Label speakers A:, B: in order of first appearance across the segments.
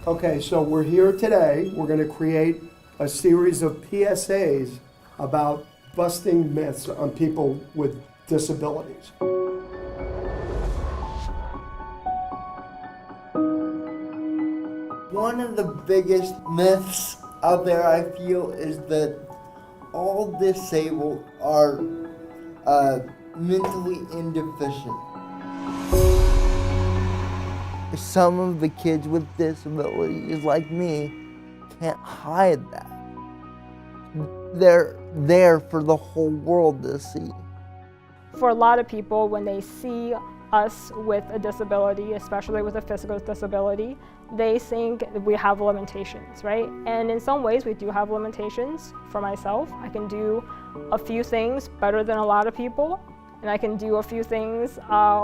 A: Okay, so we're here today. We're going to create a series of PSAs about busting myths on people with disabilities.
B: One of the biggest myths out there, I feel, is that all disabled are mentally indeficient. Some of the kids with disabilities, like me, can't hide that. They're there for the whole world to see.
C: For a lot of people, when they see us with a disability, especially with a physical disability, they think we have limitations, right? And in some ways we do have limitations. For myself, I can do a few things better than a lot of people, and I can do a few things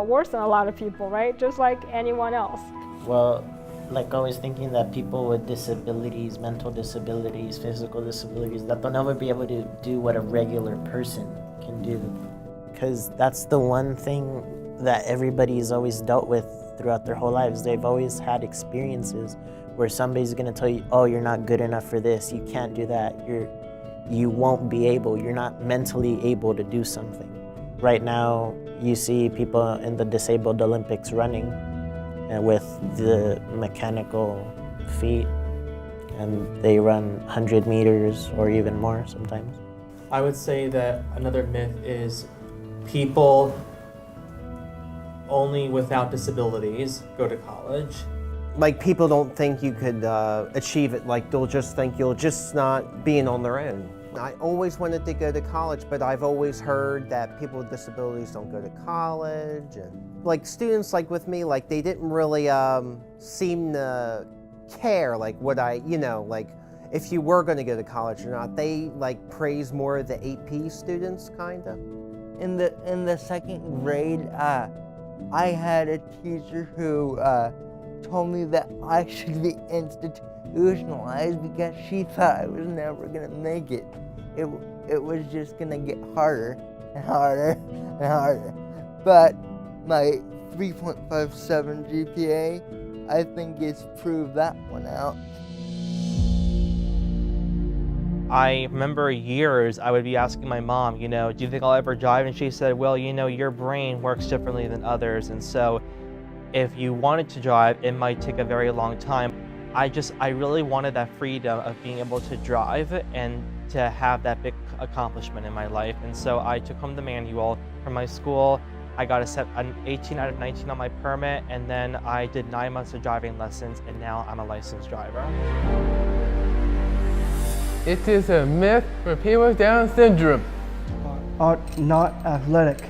C: worse than a lot of people, right? Just like anyone else.
D: Well, like always thinking that people with disabilities, mental disabilities, physical disabilities, that they'll never be able to do what a regular person can do. Because that's the one thing that everybody's always dealt with throughout their whole lives. They've always had experiences where somebody's gonna tell you, oh, you're not good enough for this, you can't do that, you won't be able, you're not mentally able to do something. Right now, you see people in the disabled Olympics running with the mechanical feet, and they run 100 meters or even more sometimes.
E: I would say that another myth is people only without disabilities go to college.
F: Like, people don't think you could achieve it. Like, they'll just think you'll just not being on their own. I always wanted to go to college, but I've always heard that people with disabilities don't go to college. And like students like with me, like they didn't really seem to care like what like if you were going to go to college or not. They like praise more of the AP students, kind of.
B: In the second grade, I had a teacher who told me that I should be institutionalized because she thought I was never gonna make it. It was just gonna get harder and harder and harder. But my 3.57 GPA, I think it's proved that one out.
E: I remember years I would be asking my mom, do you think I'll ever drive? And she said, well, your brain works differently than others, and so if you wanted to drive, it might take a very long time. I really wanted that freedom of being able to drive and to have that big accomplishment in my life. And so I took home the manual from my school. I got an 18 out of 19 on my permit, and then I did 9 months of driving lessons, and now I'm a licensed driver.
G: It is a myth for people with Down syndrome.
A: Are not athletic.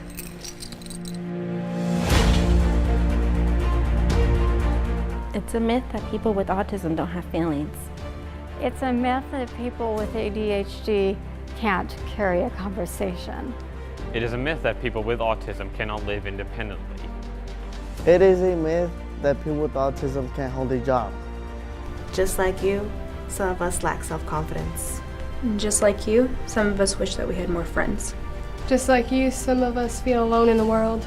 H: It's a myth that people with autism don't have feelings.
I: It's a myth that people with ADHD can't carry a conversation.
J: It is a myth that people with autism cannot live independently.
B: It is a myth that people with autism can't hold a job.
K: Just like you, some of us lack self-confidence.
L: Just like you, some of us wish that we had more friends.
M: Just like you, some of us feel alone in the world.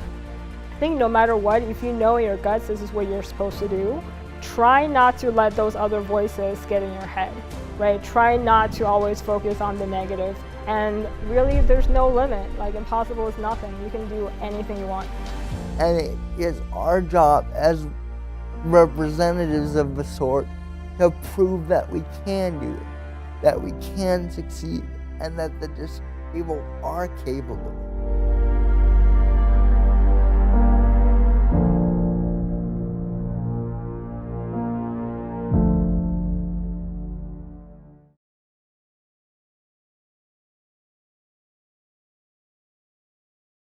C: I think no matter what, if you know in your guts this is what you're supposed to do, try not to let those other voices get in your head, right? Try not to always focus on the negative. And really, there's no limit. Like, impossible is nothing. You can do anything you want.
B: And it is our job as representatives of the sort to prove that we can do it, that we can succeed, and that the disabled are capable.